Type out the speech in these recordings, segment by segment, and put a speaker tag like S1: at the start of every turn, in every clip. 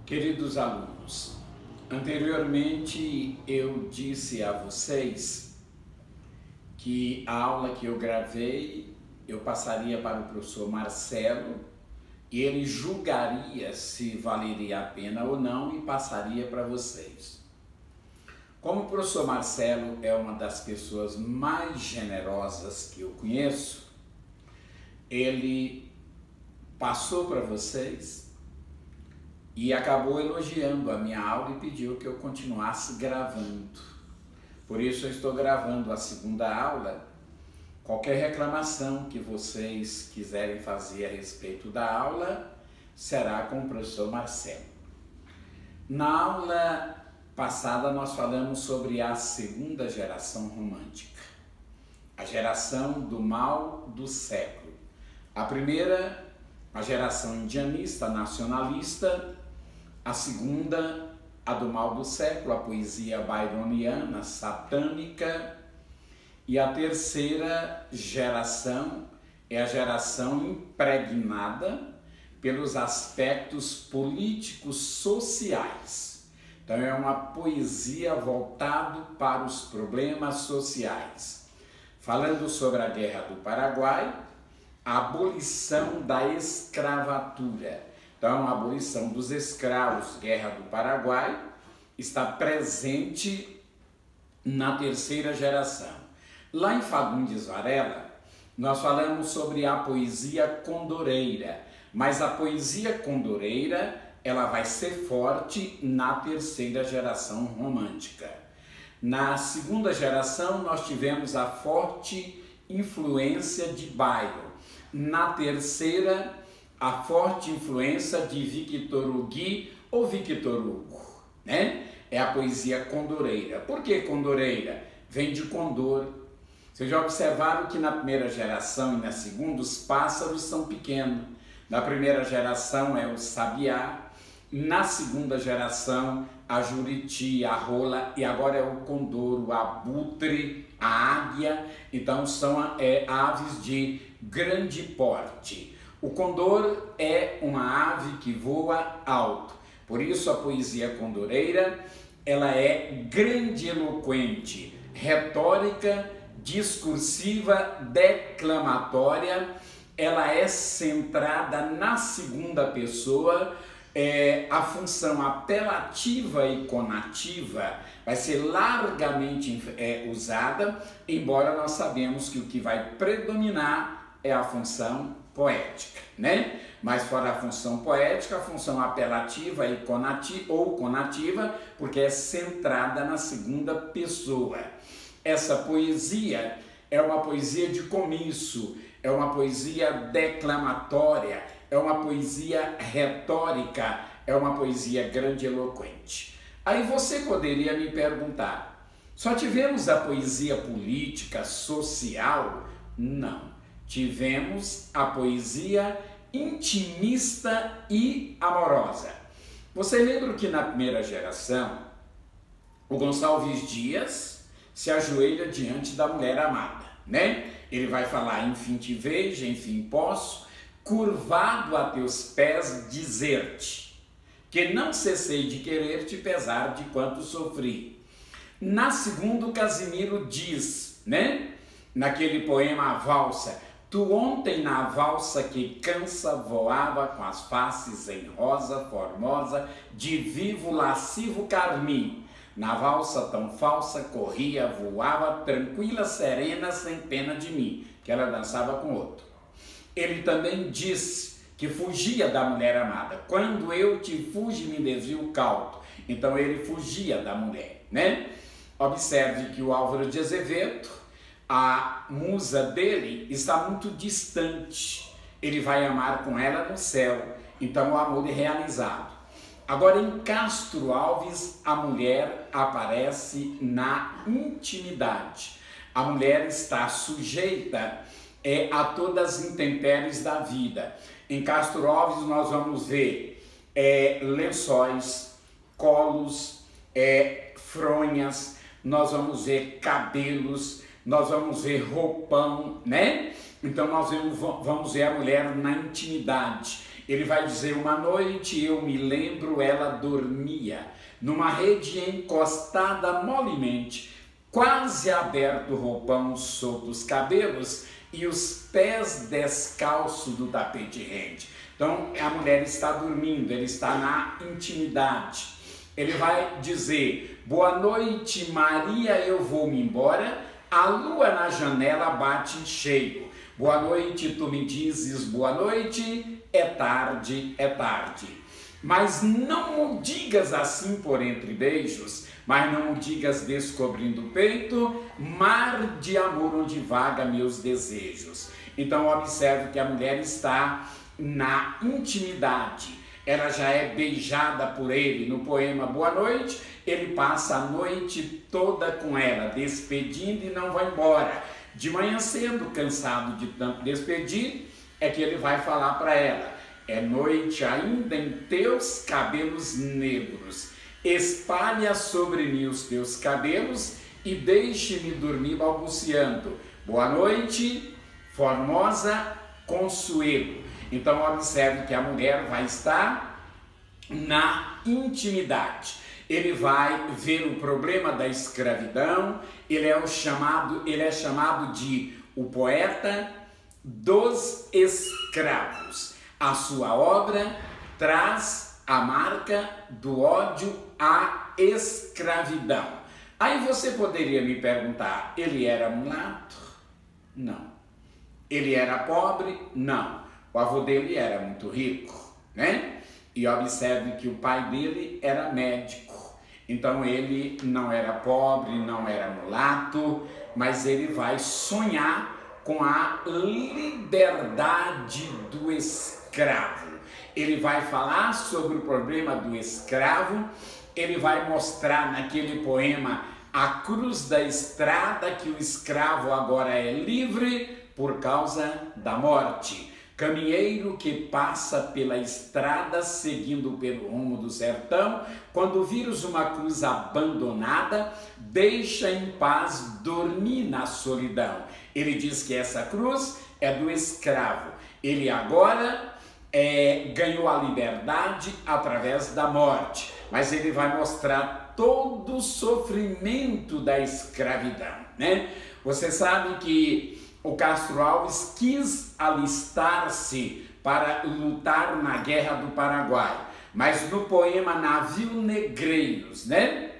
S1: Queridos alunos, anteriormente eu disse a vocês que a aula que eu gravei eu passaria para o professor Marcelo e ele julgaria se valeria a pena ou não e passaria para vocês. Como o professor Marcelo é uma das pessoas mais generosas que eu conheço, ele passou para vocês e acabou elogiando a minha aula e pediu que eu continuasse gravando. Por isso eu estou gravando a segunda aula. Qualquer reclamação que vocês quiserem fazer a respeito da aula será com o professor Marcelo. Na aula passada nós falamos sobre a segunda geração romântica, a geração do mal do século. A primeira, a geração indianista, nacionalista. A segunda, a do mal do século, a poesia byroniana, satânica. E a terceira geração é a geração impregnada pelos aspectos políticos sociais. Então é uma poesia voltada para os problemas sociais. Falando sobre a Guerra do Paraguai, a abolição da escravatura. Então, a abolição dos escravos, Guerra do Paraguai, está presente na terceira geração. Lá em Fagundes Varela, nós falamos sobre a poesia condoreira, mas a poesia condoreira, ela vai ser forte na terceira geração romântica. Na segunda geração, nós tivemos a forte influência de Byron. Na terceira, a forte influência de Victor Hugo ou Victor Hugo, né? É a poesia condoreira. Por que condoreira? Vem de condor. Vocês já observaram que na primeira geração e na segunda os pássaros são pequenos. Na primeira geração é o sabiá, na segunda geração a juriti, a rola e agora é o condor, o abutre, a águia. Então são aves de grande porte. O condor é uma ave que voa alto, por isso a poesia condoreira ela é grandiloquente, retórica, discursiva, declamatória, ela é centrada na segunda pessoa, a função apelativa e conativa vai ser largamente usada, embora nós sabemos que o que vai predominar é a função poética, né? Mas fora a função poética, a função apelativa e conativa, porque é centrada na segunda pessoa. Essa poesia é uma poesia de comício, é uma poesia declamatória, é uma poesia retórica, é uma poesia grandiloquente. Aí você poderia me perguntar, só tivemos a poesia política, social? Não. Tivemos a poesia intimista e amorosa. Você lembra que na primeira geração, o Gonçalves Dias se ajoelha diante da mulher amada, né? Ele vai falar, enfim te vejo, enfim posso, curvado a teus pés dizer-te, que não cessei de querer-te, pesar de quanto sofri. Na segunda, o Casimiro diz, né? Naquele poema A Valsa, tu ontem na valsa que cansa voava com as faces em rosa formosa de vivo lascivo carmim. Na valsa tão falsa corria, voava tranquila, serena, sem pena de mim, que ela dançava com outro. Ele também diz que fugia da mulher amada. Quando eu te fugi, me desvio cauto. Então ele fugia da mulher, né? Observe que o Álvaro de Azevedo, a musa dele está muito distante, ele vai amar com ela no céu, então o amor é realizado. Agora em Castro Alves a mulher aparece na intimidade, a mulher está sujeita a todas as intempéries da vida. Em Castro Alves nós vamos ver lençóis, colos, fronhas, nós vamos ver cabelos, nós vamos ver roupão, né? Então nós vamos ver a mulher na intimidade. Ele vai dizer: uma noite eu me lembro, ela dormia numa rede encostada molemente, quase aberto o roupão solto os cabelos e os pés descalços do tapete rente. Então a mulher está dormindo, ele está na intimidade. Ele vai dizer: boa noite Maria, eu vou-me embora, a lua na janela bate cheio. Boa noite, tu me dizes boa noite, é tarde, é tarde. Mas não o digas assim por entre beijos, mas não o digas descobrindo o peito, mar de amor onde vaga meus desejos. Então observe que a mulher está na intimidade. Ela já é beijada por ele no poema Boa Noite, ele passa a noite toda com ela, despedindo e não vai embora. De manhã cedo, cansado de tanto despedir, é que ele vai falar para ela: é noite ainda em teus cabelos negros, espalha sobre mim os teus cabelos e deixe-me dormir balbuciando. Boa noite, formosa Consuelo. Então observe que a mulher vai estar na intimidade. Ele vai ver o problema da escravidão, ele é chamado de o poeta dos escravos. A sua obra traz a marca do ódio à escravidão. Aí você poderia me perguntar: ele era mulato? Não. Ele era pobre? Não. O avô dele era muito rico, né? E observe que o pai dele era médico. Então ele não era pobre, não era mulato, mas ele vai sonhar com a liberdade do escravo. Ele vai falar sobre o problema do escravo, ele vai mostrar naquele poema a cruz da estrada, que o escravo agora é livre por causa da morte. Caminheiro que passa pela estrada seguindo pelo rumo do sertão, quando vires uma cruz abandonada, deixa em paz dormir na solidão. Ele diz que essa cruz é do escravo. Ele agora ganhou a liberdade através da morte, mas ele vai mostrar todo o sofrimento da escravidão, né? Você sabe que o Castro Alves quis alistar-se para lutar na Guerra do Paraguai, mas no poema Navio Negreiros, né?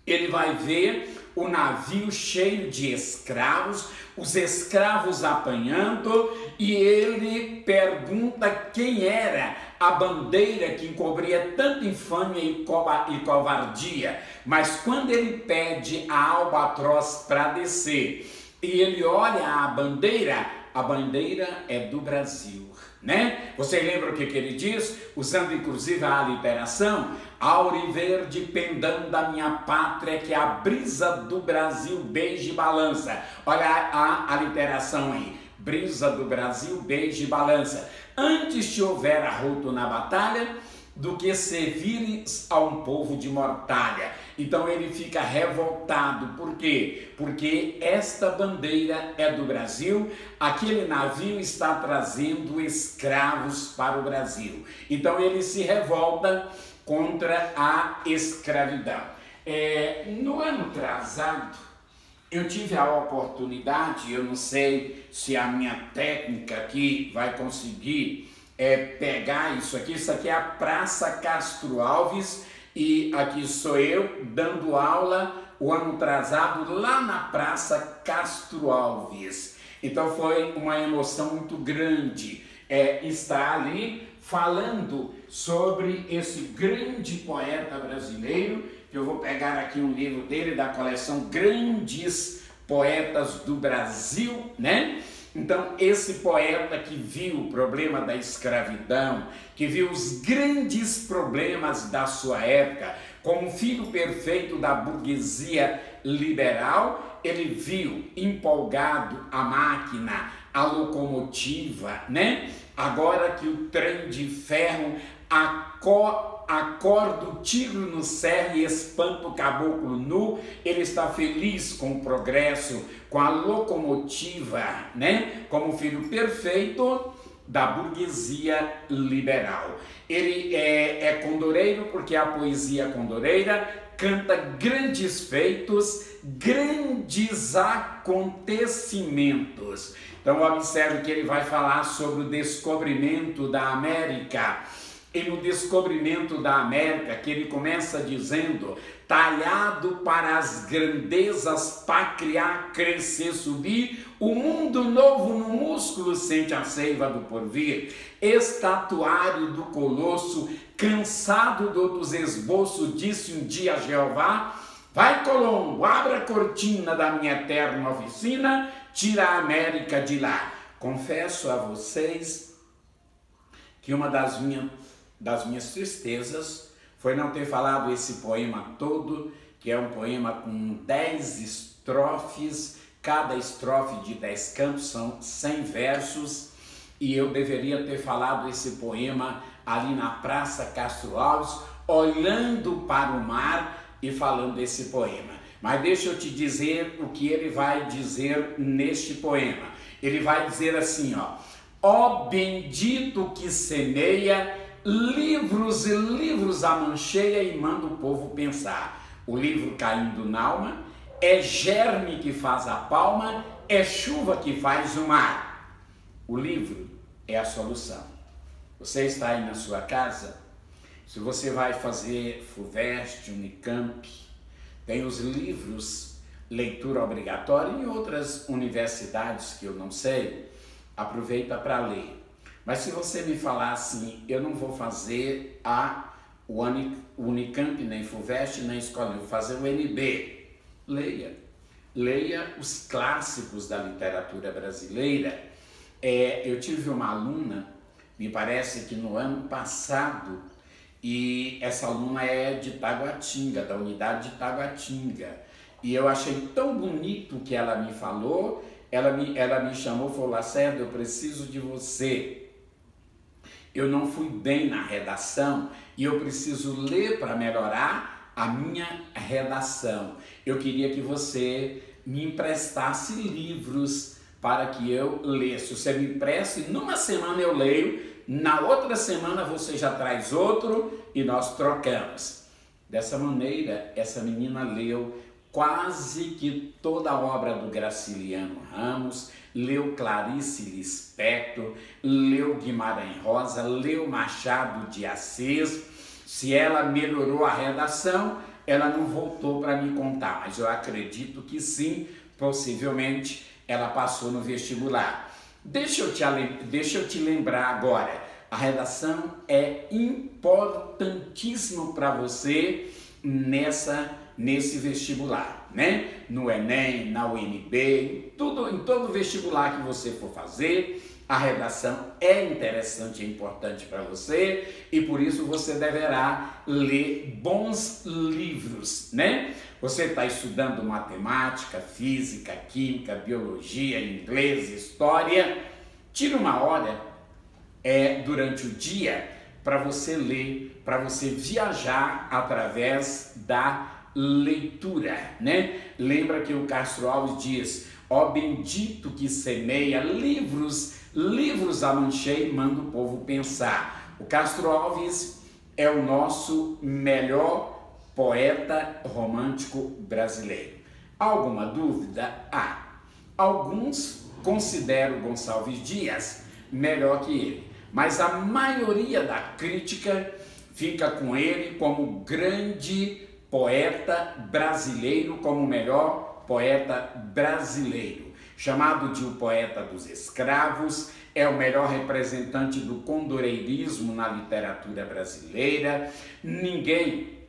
S1: Ele vai ver o navio cheio de escravos, os escravos apanhando, e ele pergunta quem era a bandeira que encobria tanta infâmia e covardia. Mas quando ele pede a albatroz para descer e ele olha a bandeira é do Brasil, né? Você lembra o que ele diz? Usando inclusive a aliteração: auriverde pendão da minha pátria, que a brisa do Brasil beija e balança. Olha a aliteração aí: brisa do Brasil beija e balança. Antes te houver arroto na batalha, do que servires a um povo de mortalha. Então ele fica revoltado. Por quê? Porque esta bandeira é do Brasil, aquele navio está trazendo escravos para o Brasil. Então ele se revolta contra a escravidão. No ano atrasado, eu tive a oportunidade, eu não sei se a minha técnica aqui vai conseguir pegar isso aqui é a Praça Castro Alves, e aqui sou eu dando aula o ano atrasado lá na Praça Castro Alves. Então foi uma emoção muito grande estar ali falando sobre esse grande poeta brasileiro, que eu vou pegar aqui um livro dele da coleção Grandes Poetas do Brasil, né? Então, esse poeta que viu o problema da escravidão, que viu os grandes problemas da sua época, como filho perfeito da burguesia liberal, ele viu empolgado a máquina, a locomotiva, né? Agora que o trem de ferro acorda o tigre no cerro e espanta o caboclo nu, ele está feliz com o progresso, com a locomotiva, né? Como filho perfeito da burguesia liberal. Ele é condoreiro porque a poesia condoreira canta grandes feitos, grandes acontecimentos. Então observe que ele vai falar sobre o descobrimento da América. E no descobrimento da América, que ele começa dizendo: talhado para as grandezas, para criar, crescer, subir, o mundo novo no músculo sente a seiva do porvir. Estatuário do colosso, cansado dos esboços, disse um dia a Jeová: vai, Colombo, abra a cortina da minha eterna oficina, tira a América de lá. Confesso a vocês que uma das minhas tristezas foi não ter falado esse poema todo, que é um poema com 10 estrofes, cada estrofe de 10 cantos, são 100 versos, e eu deveria ter falado esse poema ali na Praça Castro Alves, olhando para o mar e falando esse poema. Mas deixa eu te dizer o que ele vai dizer neste poema. Ele vai dizer assim, ó bendito que semeia, livros e livros amancheia e manda o povo pensar. O livro caindo na alma, é germe que faz a palma, é chuva que faz o mar. O livro é a solução. Você está aí na sua casa, se você vai fazer FUVEST, Unicamp, tem os livros, leitura obrigatória, em outras universidades que eu não sei, aproveita para ler. Mas se você me falar assim, eu não vou fazer o Unicamp, nem FUVEST, nem escola, eu vou fazer o NB. Leia. Leia os clássicos da literatura brasileira. Eu tive uma aluna, me parece que no ano passado, e essa aluna é de Taguatinga, da unidade de Taguatinga. E eu achei tão bonito o que ela me falou, ela me chamou e falou: Lacerda, eu preciso de você. Eu não fui bem na redação e eu preciso ler para melhorar a minha redação. Eu queria que você me emprestasse livros para que eu lesse. Você me empresta e numa semana eu leio, na outra semana você já traz outro e nós trocamos. Dessa maneira, essa menina leu quase que toda a obra do Graciliano Ramos, leu Clarice Lispector, leu Guimarães Rosa, leu Machado de Assis. Se ela melhorou a redação, ela não voltou para me contar, mas eu acredito que sim, possivelmente ela passou no vestibular. Deixa eu te lembrar agora, a redação é importantíssima para você nesse vestibular, né? No Enem, na UNB, em todo vestibular que você for fazer, a redação é interessante e importante para você e por isso você deverá ler bons livros, né? Você está estudando matemática, física, química, biologia, inglês, história, tira uma hora durante o dia para você ler, para você viajar através da leitura, né? Lembra que o Castro Alves diz: ó bendito que semeia, livros amanchei e manda o povo pensar. O Castro Alves é o nosso melhor poeta romântico brasileiro. Alguma dúvida? Alguns consideram Gonçalves Dias melhor que ele, mas a maioria da crítica fica com ele como grande poeta brasileiro, como o melhor poeta brasileiro. Chamado de o poeta dos escravos, é o melhor representante do condoreirismo na literatura brasileira. Ninguém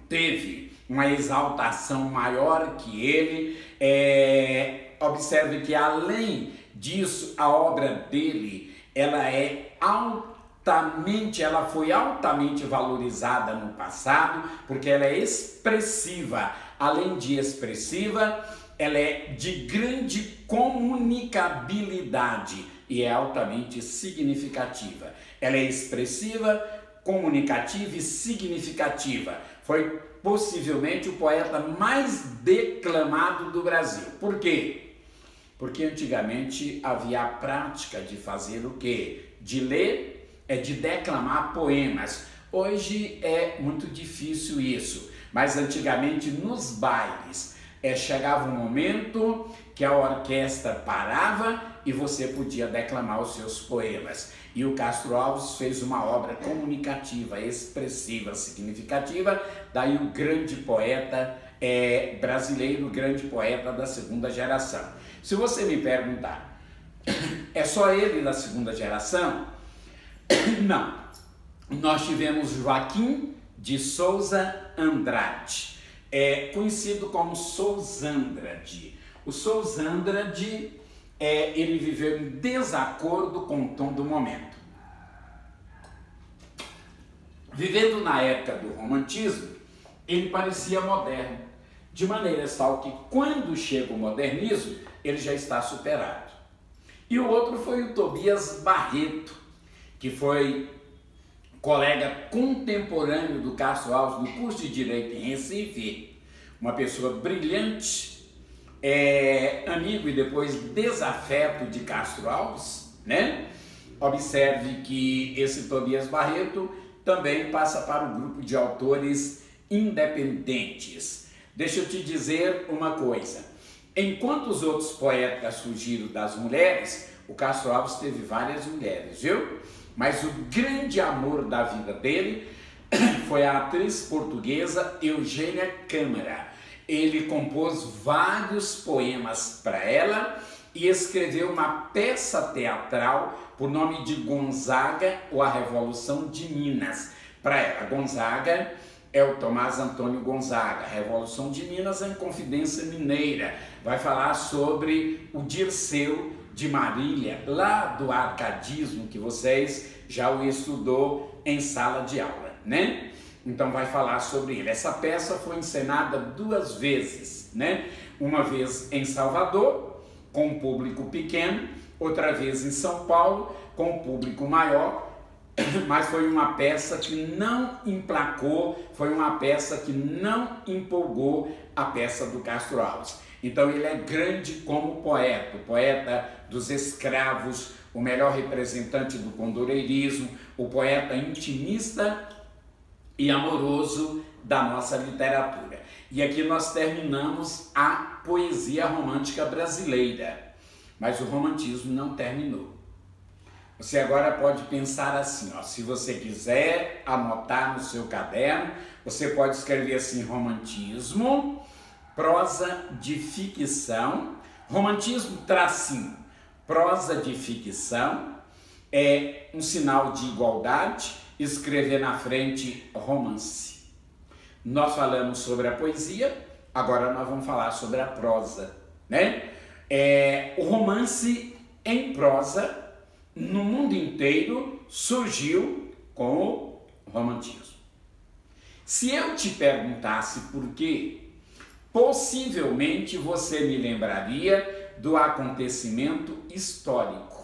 S1: teve uma exaltação maior que ele. Observe que além disso, a obra dele, ela foi altamente valorizada no passado, porque ela é expressiva. Além de expressiva, ela é de grande comunicabilidade e é altamente significativa. Ela é expressiva, comunicativa e significativa. Foi possivelmente o poeta mais declamado do Brasil. Por quê? Porque antigamente havia a prática de fazer o quê? De ler, de declamar poemas. Hoje é muito difícil isso, mas antigamente nos bailes chegava um momento que a orquestra parava e você podia declamar os seus poemas. E o Castro Alves fez uma obra comunicativa, expressiva, significativa, daí o grande poeta brasileiro, o grande poeta da segunda geração. Se você me perguntar, é só ele da segunda geração? Não. Nós tivemos Joaquim de Souza Andrade, conhecido como Souzandrade. O Souzandrade, ele viveu em desacordo com o tom do momento. Vivendo na época do romantismo, ele parecia moderno, de maneira tal que quando chega o modernismo, ele já está superado. E o outro foi o Tobias Barreto, que foi colega contemporâneo do Castro Alves no curso de Direito em Recife, uma pessoa brilhante, amigo e depois desafeto de Castro Alves, né? Observe que esse Tobias Barreto também passa para o grupo de autores independentes. Deixa eu te dizer uma coisa, enquanto os outros poetas surgiram das mulheres, o Castro Alves teve várias mulheres, viu? Mas o grande amor da vida dele foi a atriz portuguesa Eugênia Câmara. Ele compôs vários poemas para ela e escreveu uma peça teatral por nome de Gonzaga ou a Revolução de Minas para ela. Gonzaga é o Tomás Antônio Gonzaga. A Revolução de Minas é em Confidência Mineira. Vai falar sobre o Dirceu de Marília, lá do arcadismo, que vocês já o estudou em sala de aula, né? Então vai falar sobre ele. Essa peça foi encenada 2 vezes, né? Uma vez em Salvador, com um público pequeno, outra vez em São Paulo, com um público maior, mas foi uma peça que não emplacou, foi uma peça que não empolgou a peça do Castro Alves. Então ele é grande como poeta, o poeta dos escravos, o melhor representante do condoreirismo, o poeta intimista e amoroso da nossa literatura. E aqui nós terminamos a poesia romântica brasileira, mas o romantismo não terminou. Você agora pode pensar assim, ó, se você quiser anotar no seu caderno, você pode escrever assim, romantismo, prosa de ficção, romantismo tracinho, prosa de ficção, é um sinal de igualdade, escrever na frente romance. Nós falamos sobre a poesia, agora nós vamos falar sobre a prosa, né? O romance em prosa, no mundo inteiro, surgiu com o romantismo. Se eu te perguntasse por quê, possivelmente você me lembraria do acontecimento histórico.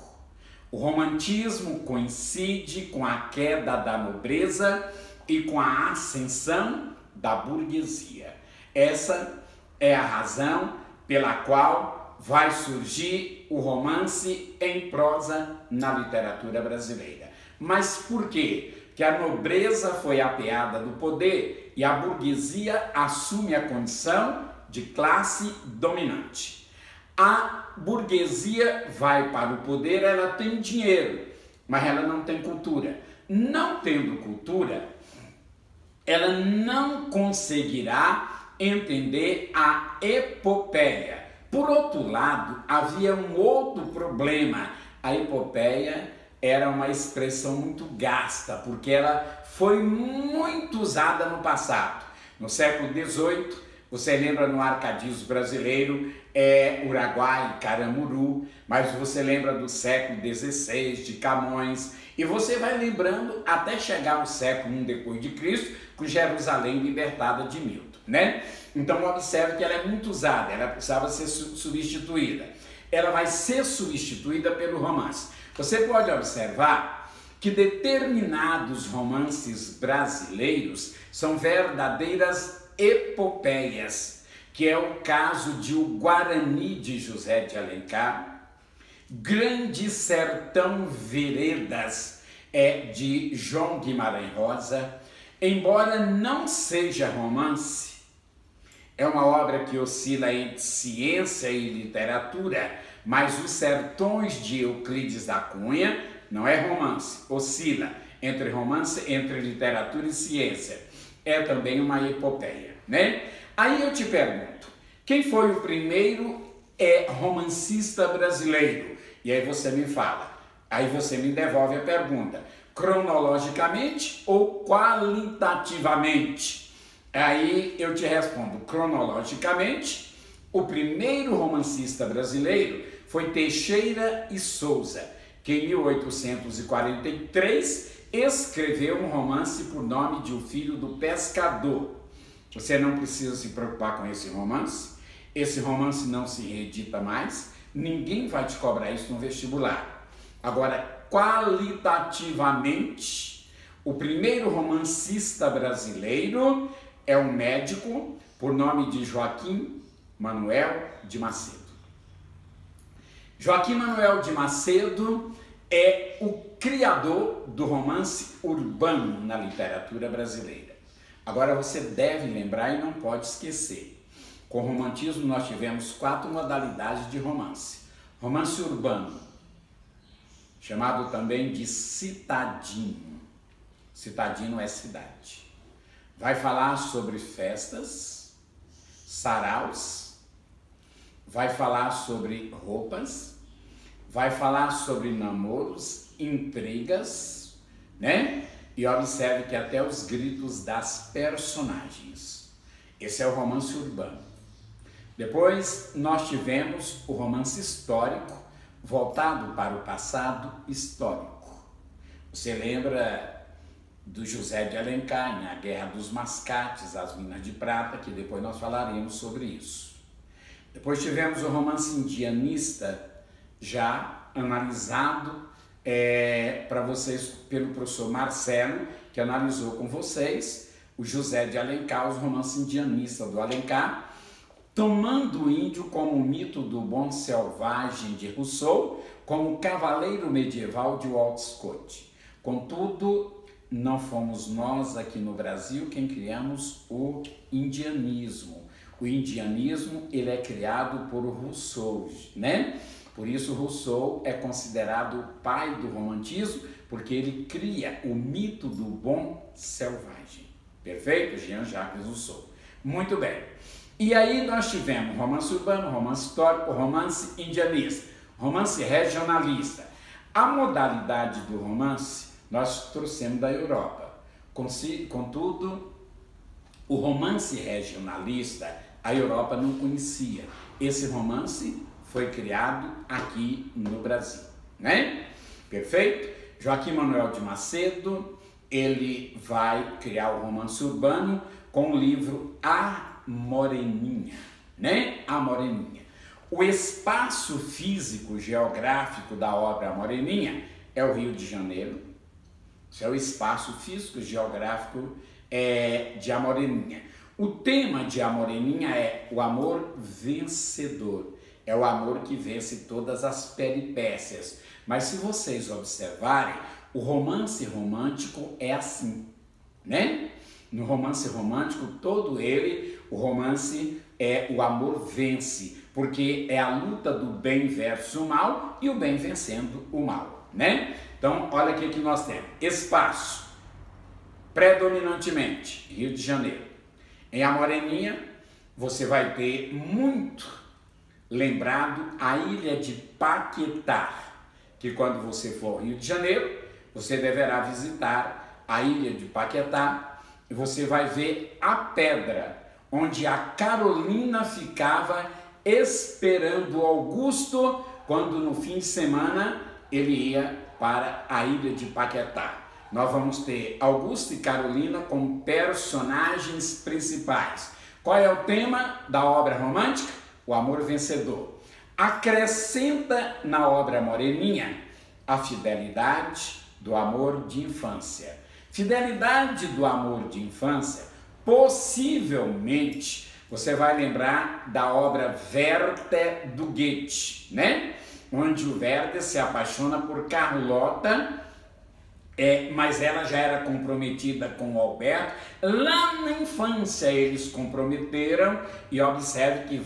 S1: O romantismo coincide com a queda da nobreza e com a ascensão da burguesia. Essa é a razão pela qual vai surgir o romance em prosa na literatura brasileira. Mas por quê? Que a nobreza foi apeada do poder e a burguesia assume a condição de classe dominante. A burguesia vai para o poder, ela tem dinheiro, mas ela não tem cultura. Não tendo cultura, ela não conseguirá entender a epopeia. Por outro lado, havia um outro problema. A epopeia era uma expressão muito gasta, porque ela foi muito usada no passado. No século XVIII, você lembra no arcadismo brasileiro, Uruguai, Caramuru, mas você lembra do século XVI, de Camões, e você vai lembrando até chegar ao século I depois de Cristo, com Jerusalém libertada de Milton, né? Então observe que ela é muito usada, ela precisava ser substituída. Ela vai ser substituída pelo romance. Você pode observar que determinados romances brasileiros são verdadeiras epopeias, que é o caso de O Guarani de José de Alencar, Grande Sertão Veredas de João Guimarães Rosa, embora não seja romance, é uma obra que oscila entre ciência e literatura, mas Os Sertões de Euclides da Cunha não é romance, oscila entre romance, entre literatura e ciência. É também uma epopeia, né? Aí eu te pergunto, quem foi o primeiro romancista brasileiro? E aí você me fala, aí você me devolve a pergunta, cronologicamente ou qualitativamente? Aí eu te respondo, cronologicamente, o primeiro romancista brasileiro foi Teixeira e Souza, que em 1843 escreveu um romance por nome de O Filho do Pescador. Você não precisa se preocupar com esse romance não se reedita mais, ninguém vai te cobrar isso no vestibular. Agora, qualitativamente, o primeiro romancista brasileiro é um médico por nome de Joaquim Manuel de Macedo. Joaquim Manuel de Macedo é o criador do romance urbano na literatura brasileira. Agora você deve lembrar e não pode esquecer. Com o romantismo nós tivemos 4 modalidades de romance. Romance urbano, chamado também de citadino. Citadino é cidade. Vai falar sobre festas, saraus, vai falar sobre roupas, vai falar sobre namoros, intrigas, né? E observe que até os gritos das personagens. Esse é o romance urbano. Depois nós tivemos o romance histórico, voltado para o passado histórico. Você lembra do José de Alencar, A Guerra dos Mascates, As Minas de Prata, que depois nós falaremos sobre isso. Depois tivemos o romance indianista, já analisado para vocês pelo professor Marcelo, que analisou com vocês o José de Alencar, os romances indianistas do Alencar, tomando o índio como o mito do bom selvagem de Rousseau, como o cavaleiro medieval de Walt Scott. Contudo, não fomos nós aqui no Brasil quem criamos o indianismo. O indianismo, ele é criado por Rousseau, né? Por isso Rousseau é considerado o pai do romantismo, porque ele cria o mito do bom selvagem. Perfeito? Jean-Jacques Rousseau. Muito bem. E aí nós tivemos romance urbano, romance histórico, romance indianista, romance regionalista. A modalidade do romance nós trouxemos da Europa. Contudo, o romance regionalista a Europa não conhecia. Esse romance foi criado aqui no Brasil, né? Perfeito? Joaquim Manuel de Macedo, ele vai criar o romance urbano com o livro A Moreninha, né? A Moreninha. O espaço físico geográfico da obra A Moreninha é o Rio de Janeiro. Isso é o espaço físico geográfico de A Moreninha. O tema de A Moreninha é o amor vencedor. É o amor que vence todas as peripécias. Mas se vocês observarem, o romance romântico é assim, né? No romance romântico, todo ele, o romance o amor vence, porque é a luta do bem versus o mal e o bem vencendo o mal, né? Então, olha aqui que nós temos. Espaço, predominantemente, Rio de Janeiro. Em A Moreninha, você vai ter muito lembrado a ilha de Paquetá, que quando você for ao Rio de Janeiro, você deverá visitar a ilha de Paquetá e você vai ver a pedra onde a Carolina ficava esperando Augusto quando no fim de semana ele ia para a ilha de Paquetá. Nós vamos ter Augusto e Carolina como personagens principais. Qual é o tema da obra romântica? O amor vencedor. Acrescenta na obra Moreninha a fidelidade do amor de infância. Fidelidade do amor de infância possivelmente você vai lembrar da obra Werther do Goethe, né? Onde o Werther se apaixona por Carlota, mas ela já era comprometida com o Alberto. Lá na infância eles comprometeram e observe que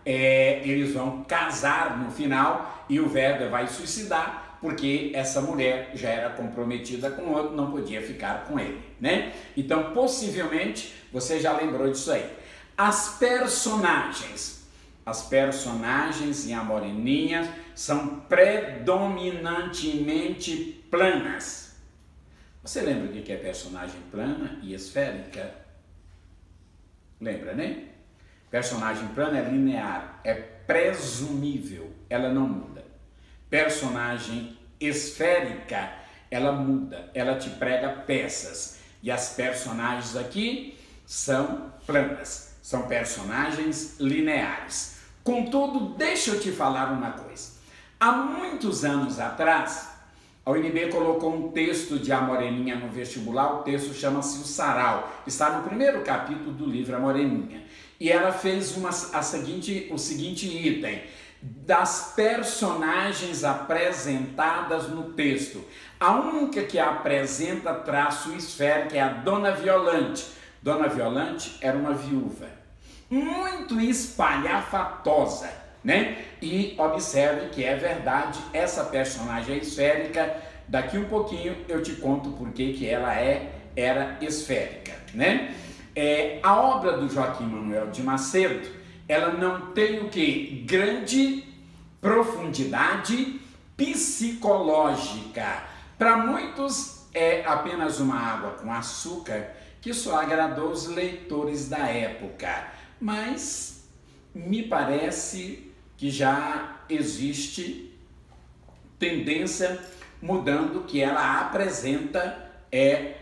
S1: eles vão casar no final e o Werther vai suicidar porque essa mulher já era comprometida com outro, não podia ficar com ele, né? Então, possivelmente, você já lembrou disso aí. As personagens em A Moreninha são predominantemente planas. Você lembra o que é personagem plana e esférica? Lembra, né? Personagem plana é linear, é presumível, ela não muda. Personagem esférica, ela muda, ela te prega peças. E as personagens aqui são planas, são personagens lineares. Contudo, deixa eu te falar uma coisa. Há muitos anos atrás, a UNB colocou um texto de A Moreninha no vestibular, o texto chama-se O Sarau, está no primeiro capítulo do livro A Moreninha. E ela fez o seguinte item: das personagens apresentadas no texto, a única que apresenta traço esférico é a Dona Violante. Dona Violante era uma viúva, muito espalhafatosa, né? E observe que é verdade, essa personagem é esférica. Daqui um pouquinho eu te conto por que ela era esférica, né? A obra do Joaquim Manuel de Macedo, ela não tem o que? Grande profundidade psicológica. Para muitos é apenas uma água com açúcar que só agradou os leitores da época, mas me parece que já existe tendência mudando que ela apresenta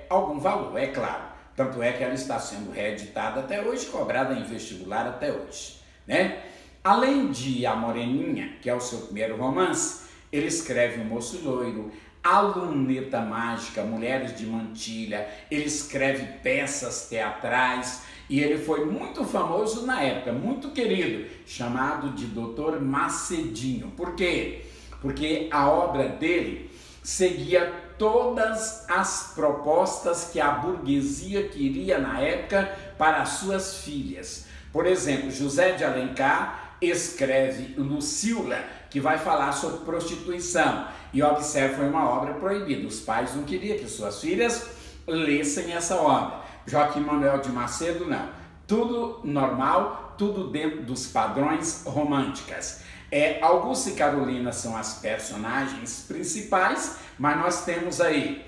S1: algum valor, é claro. Tanto é que ela está sendo reeditada até hoje, cobrada em vestibular até hoje, né? Além de A Moreninha, que é o seu primeiro romance, ele escreve O Moço Loiro, A Luneta Mágica, Mulheres de Mantilha, ele escreve peças teatrais e ele foi muito famoso na época, muito querido, chamado de Dr. Macedinho. Por quê? Porque a obra dele seguia todas as propostas que a burguesia queria na época para as suas filhas. Por exemplo, José de Alencar escreve Lucila, que vai falar sobre prostituição. E observe, foi uma obra proibida. Os pais não queriam que suas filhas lessem essa obra. Joaquim Manuel de Macedo, não. Tudo normal, tudo dentro dos padrões românticos. Augusto e Carolina são as personagens principais, mas nós temos aí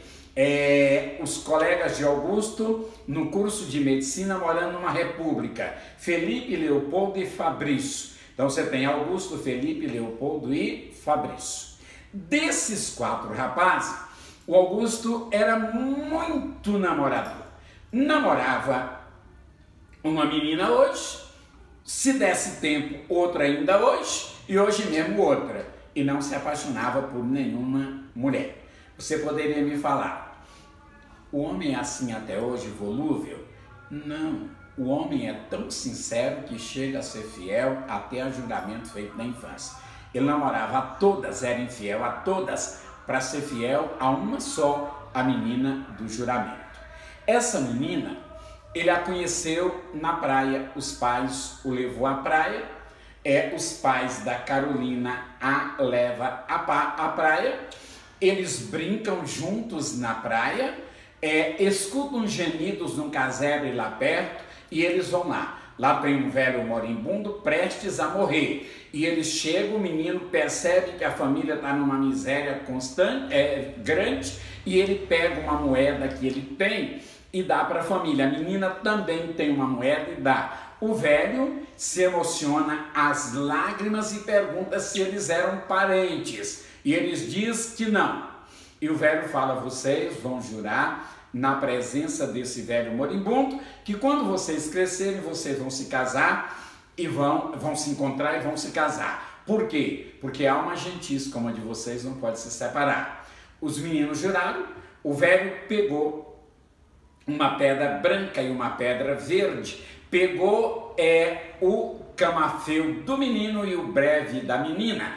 S1: os colegas de Augusto no curso de medicina morando numa república, Felipe, Leopoldo e Fabrício. Então você tem Augusto, Felipe, Leopoldo e Fabrício. Desses 4 rapazes, o Augusto era muito namorador. Namorava uma menina hoje, se desse tempo outra ainda hoje, e hoje mesmo outra, e não se apaixonava por nenhuma mulher. Você poderia me falar, o homem é assim até hoje, volúvel? Não, o homem é tão sincero que chega a ser fiel até a julgamento feito na infância. Ele namorava a todas, era infiel a todas, para ser fiel a uma só, a menina do juramento. Essa menina, ele a conheceu na praia, os pais o levou à praia, os pais da Carolina a levam à praia, eles brincam juntos na praia, escutam gemidos num casebre lá perto e eles vão lá. Lá tem um velho moribundo prestes a morrer. E eles chegam, o menino percebe que a família está numa miséria constante, grande, e ele pega uma moeda que ele tem e dá para a família. A menina também tem uma moeda e dá. O velho se emociona às lágrimas e pergunta se eles eram parentes. E eles dizem que não. E o velho fala, vocês vão jurar na presença desse velho moribundo, que quando vocês crescerem, vocês vão se casar e vão se encontrar e vão se casar. Por quê? Porque a alma gentis como a de vocês não pode se separar. Os meninos juraram, o velho pegou uma pedra branca e uma pedra verde, pegou o camafeu do menino e o breve da menina,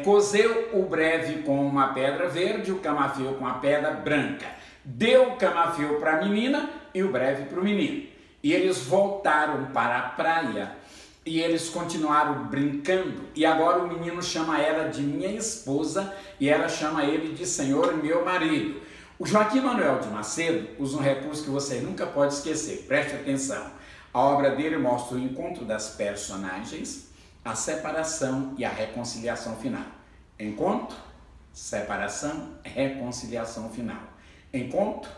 S1: cozeu o breve com uma pedra verde, o camafeu com a pedra branca, deu o camafeu para a menina e o breve para o menino. E eles voltaram para a praia e eles continuaram brincando. E agora o menino chama ela de minha esposa e ela chama ele de senhor meu marido. O Joaquim Manuel de Macedo usa um recurso que você nunca pode esquecer, preste atenção. A obra dele mostra o encontro das personagens, a separação e a reconciliação final. Encontro, separação, reconciliação final. Encontro,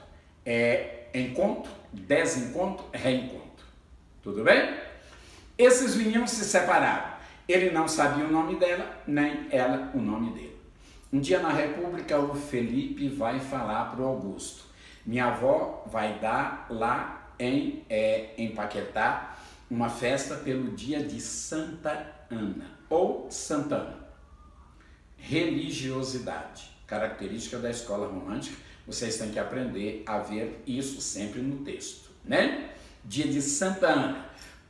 S1: encontro, desencontro, reencontro. Tudo bem? Esses meninos se separaram. Ele não sabia o nome dela, nem ela o nome dele. Um dia na República, o Felipe vai falar para o Augusto: minha avó vai dar lá em Paquetá uma festa pelo dia de Santa Ana, ou Santana. Religiosidade, característica da escola romântica, vocês têm que aprender a ver isso sempre no texto, né? Dia de Santa Ana.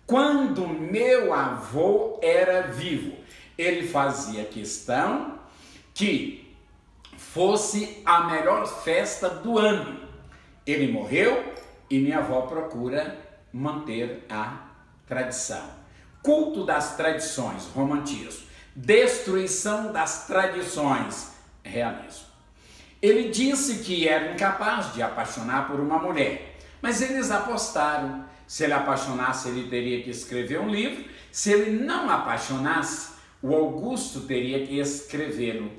S1: Quando meu avô era vivo, ele fazia questão que fosse a melhor festa do ano. Ele morreu e minha avó procura manter a tradição. Culto das tradições, romantismo. Destruição das tradições, realismo. Ele disse que era incapaz de apaixonar por uma mulher, mas eles apostaram. Se ele apaixonasse, ele teria que escrever um livro. Se ele não apaixonasse, o Augusto teria que escrevê-lo.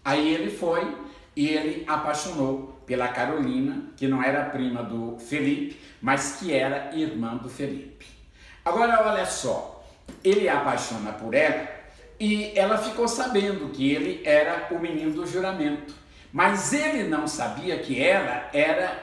S1: Aí ele foi e ele apaixonou pela Carolina, que não era prima do Felipe, mas que era irmã do Felipe. Agora, olha só, ele apaixona por ela e ela ficou sabendo que ele era o menino do juramento. Mas ele não sabia que ela era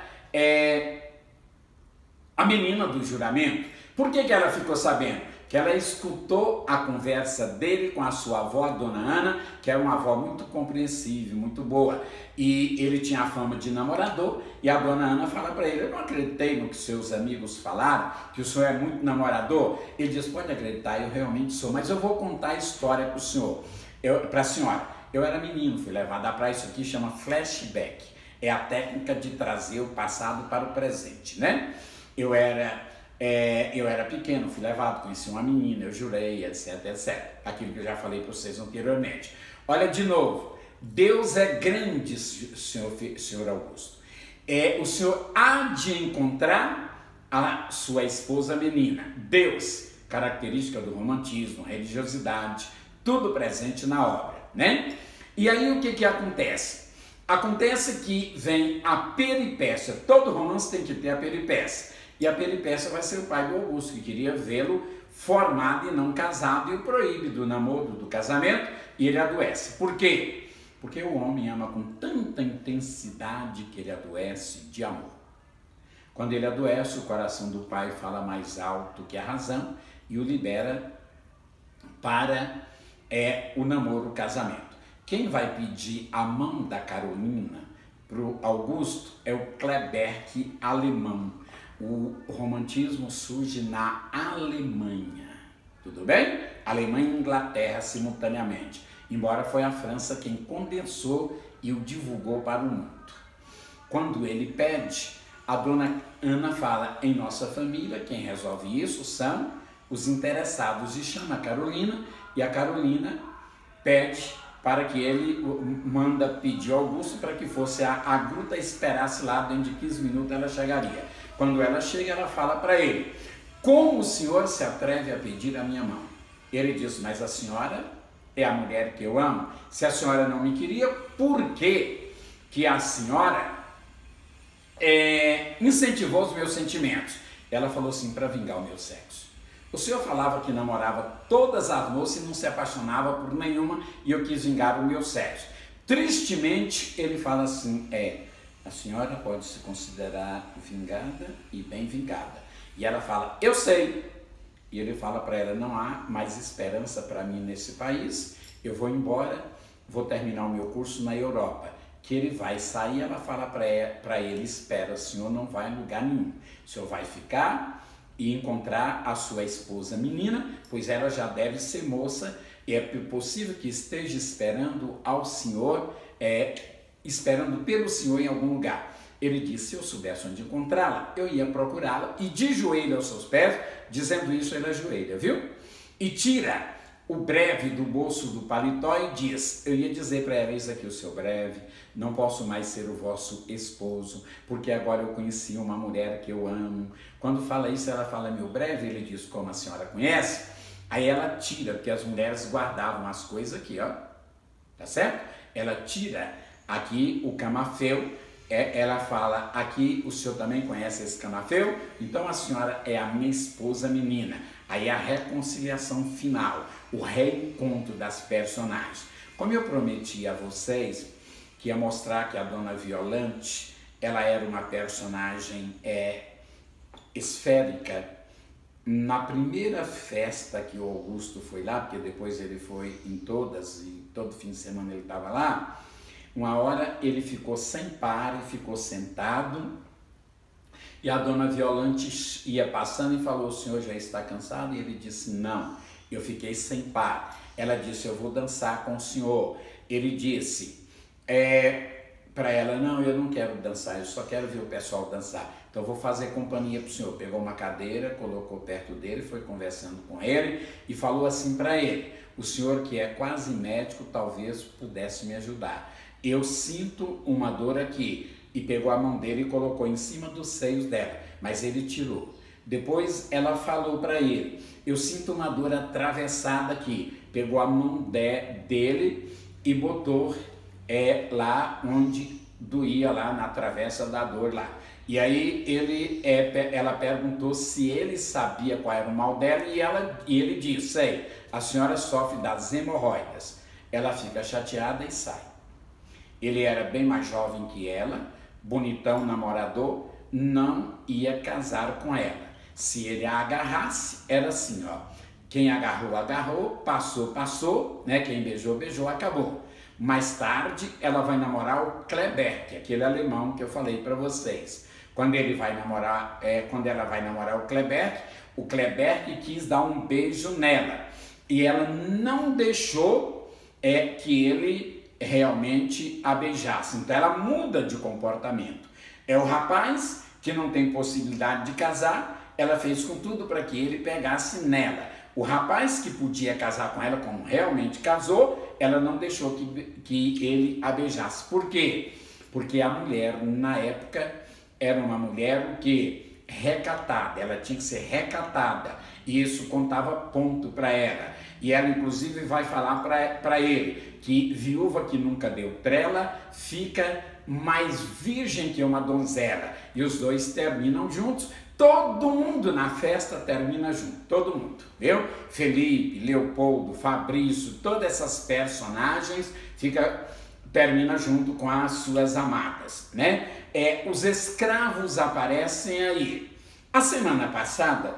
S1: a menina do juramento. Por que ela ficou sabendo? Que ela escutou a conversa dele com a sua avó, a dona Ana, que era uma avó muito compreensível, muito boa. E ele tinha a fama de namorador, e a dona Ana fala para ele: eu não acreditei no que seus amigos falaram, que o senhor é muito namorador. Ele diz: pode acreditar, eu realmente sou, mas eu vou contar a história para o senhor, para a senhora. Eu era menino, fui levado à praia, isso aqui chama flashback. É a técnica de trazer o passado para o presente, né? Eu era pequeno, fui levado, conheci uma menina, eu jurei, etc, etc. Aquilo que eu já falei para vocês anteriormente. Olha de novo, Deus é grande, senhor Augusto. O senhor há de encontrar a sua esposa menina. Deus, característica do romantismo, religiosidade, tudo presente na obra, né? E aí o que acontece? Acontece que vem a peripécia. Todo romance tem que ter a peripécia. E a peripécia vai ser o pai do Augusto, que queria vê-lo formado e não casado, e o proíbe do namoro, do casamento, e ele adoece. Por quê? Porque o homem ama com tanta intensidade que ele adoece de amor. Quando ele adoece, o coração do pai fala mais alto que a razão e o libera para o namoro, o casamento. Quem vai pedir a mão da Carolina para o Augusto é o Kleberg alemão. O romantismo surge na Alemanha, tudo bem? Alemanha e Inglaterra simultaneamente, embora foi a França quem condensou e o divulgou para o mundo. Quando ele pede, a dona Ana fala: em nossa família, quem resolve isso são os interessados, e chama a Carolina, e a Carolina pede para que ele manda pedir ao Augusto para que fosse a gruta, esperasse lá, dentro de 15 minutos ela chegaria. Quando ela chega, ela fala para ele: como o senhor se atreve a pedir a minha mão? Ele diz: mas a senhora é a mulher que eu amo. Se a senhora não me queria, por que a senhora incentivou os meus sentimentos? Ela falou assim: para vingar o meu sexo. O senhor falava que namorava todas as moças e não se apaixonava por nenhuma, e eu quis vingar o meu sexo. Tristemente, ele fala assim: a senhora pode se considerar vingada e bem vingada. E ela fala: eu sei. E ele fala para ela: não há mais esperança para mim nesse país, eu vou embora, vou terminar o meu curso na Europa. Que ele vai sair, ela fala para ele: espera, o senhor não vai em lugar nenhum, o senhor vai ficar e encontrar a sua esposa menina, pois ela já deve ser moça, e é possível que esteja esperando ao Senhor, esperando pelo Senhor em algum lugar. Ele disse, se eu soubesse onde encontrá-la, eu ia procurá-la, e de joelho aos seus pés, dizendo isso, ele ajoelha, viu? E tira o breve do bolso do paletó e diz, eu ia dizer para ela, eis aqui o seu breve, não posso mais ser o vosso esposo, porque agora eu conheci uma mulher que eu amo. Quando fala isso, ela fala, meu breve, ele diz, como a senhora conhece? Aí ela tira, porque as mulheres guardavam as coisas aqui, ó, tá certo? Ela tira aqui o camafeu, ela fala, aqui o senhor também conhece esse camafeu? Então a senhora é a minha esposa menina. Aí a reconciliação final, o reencontro das personagens. Como eu prometi a vocês que ia mostrar que a Dona Violante, ela era uma personagem esférica. Na primeira festa que o Augusto foi lá, porque depois ele foi em todas e todo fim de semana ele estava lá, uma hora ele ficou sem par e ficou sentado, e a Dona Violante ia passando e falou, o senhor já está cansado? E ele disse, não, eu fiquei sem par. Ela disse, eu vou dançar com o senhor. Ele disse para ela, não, eu não quero dançar, eu só quero ver o pessoal dançar. Então eu vou fazer companhia para o senhor. Pegou uma cadeira, colocou perto dele, foi conversando com ele e falou assim para ele, o senhor que é quase médico talvez pudesse me ajudar. Eu sinto uma dor aqui. E pegou a mão dele e colocou em cima dos seios dela, mas ele tirou. Depois ela falou para ele, eu sinto uma dor atravessada aqui. Pegou a mão dele e botou lá onde doía, lá na travessa da dor lá. E aí ela perguntou se ele sabia qual era o mal dela e ele disse, a senhora sofre das hemorroidas. Ela fica chateada e sai. Ele era bem mais jovem que ela, bonitão, namorador, não ia casar com ela. Se ele a agarrasse, era assim, ó. Quem agarrou, agarrou, passou, né? Quem beijou, beijou, acabou. Mais tarde, ela vai namorar o Kleber, aquele alemão que eu falei para vocês. Quando ela vai namorar o Kleber quis dar um beijo nela. E ela não deixou que ele realmente a beijasse. Então ela muda de comportamento. É o rapaz que não tem possibilidade de casar, ela fez com tudo para que ele pegasse nela. O rapaz que podia casar com ela, como realmente casou, ela não deixou que ele a beijasse. Por quê? Porque a mulher, na época, era uma mulher o quê? Recatada, ela tinha que ser recatada. E isso contava ponto para ela. E ela, inclusive, vai falar para ele que viúva que nunca deu trela fica mais virgem que uma donzela. E os dois terminam juntos. Todo mundo na festa termina junto, todo mundo, viu? Felipe, Leopoldo, Fabrício, todas essas personagens termina junto com as suas amadas, né? Os escravos aparecem aí. A semana passada,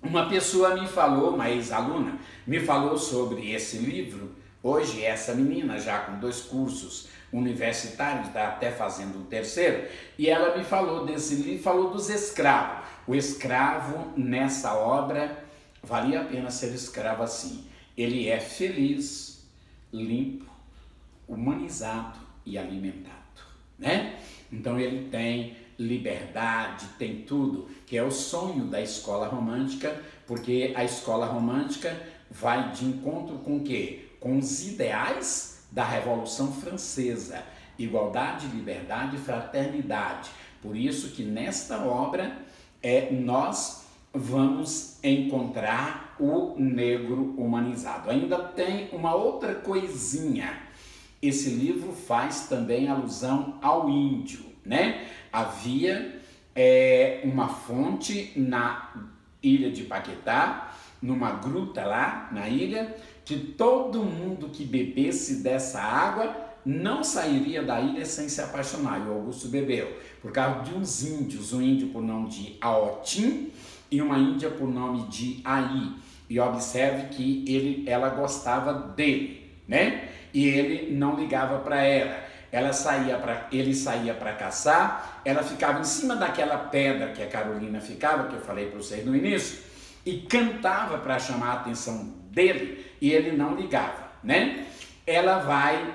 S1: uma pessoa me falou, uma ex-aluna, me falou sobre esse livro. Hoje, essa menina, já com 2 cursos universitários, está até fazendo um 3º, e ela me falou desse livro, falou dos escravos. O escravo, nessa obra, valia a pena ser escravo assim. Ele é feliz, limpo, humanizado e alimentado, né? Então ele tem liberdade, tem tudo, que é o sonho da escola romântica, porque a escola romântica vai de encontro com o quê? Com os ideais da Revolução Francesa, igualdade, liberdade e fraternidade. Por isso que nesta obra nós vamos encontrar o negro humanizado. Ainda tem uma outra coisinha. Esse livro faz também alusão ao índio, né? Havia uma fonte na ilha de Paquetá, numa gruta lá na ilha, que todo mundo que bebesse dessa água não sairia da ilha sem se apaixonar. E o Augusto bebeu, por causa de uns índios, um índio por nome de Aotim e uma índia por nome de Aí. E observe que ela gostava dele, né? E ele não ligava para ela. ele saía para caçar, ela ficava em cima daquela pedra que a Carolina ficava, que eu falei para vocês no início, e cantava para chamar a atenção dele, e ele não ligava, né? Ela vai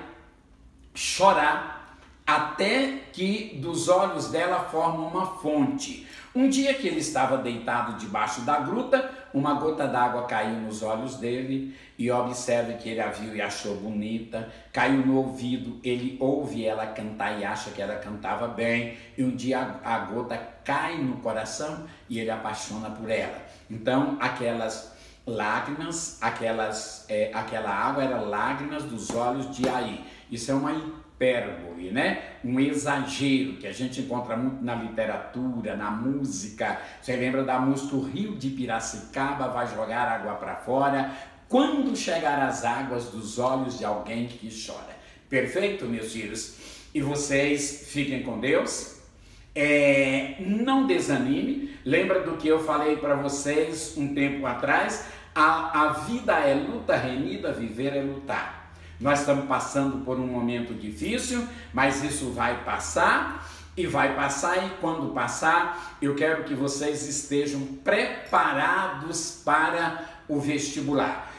S1: chorar até que dos olhos dela forma uma fonte. Um dia que ele estava deitado debaixo da gruta, uma gota d'água caiu nos olhos dele, e observe que ele a viu e achou bonita, caiu no ouvido, ele ouve ela cantar e acha que ela cantava bem, e um dia a gota cai no coração e ele apaixona por ela. Então aquelas lágrimas, aquela água era lágrimas dos olhos de Aí. Isso é uma hipérbole, né? Um exagero que a gente encontra muito na literatura, na música. Você lembra da música O Rio de Piracicaba vai jogar água para fora quando chegar as águas dos olhos de alguém que chora. Perfeito, meus filhos? E vocês fiquem com Deus. Não desanime. Lembra do que eu falei para vocês um tempo atrás? A vida é luta renhida, viver é lutar. Nós estamos passando por um momento difícil, mas isso vai passar, e quando passar, eu quero que vocês estejam preparados para o vestibular.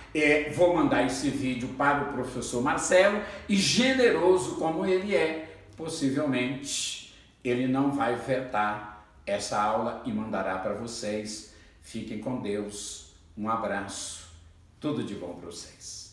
S1: Vou mandar esse vídeo para o professor Marcelo, e generoso como ele é, possivelmente ele não vai vetar essa aula e mandará para vocês. Fiquem com Deus, um abraço, tudo de bom para vocês.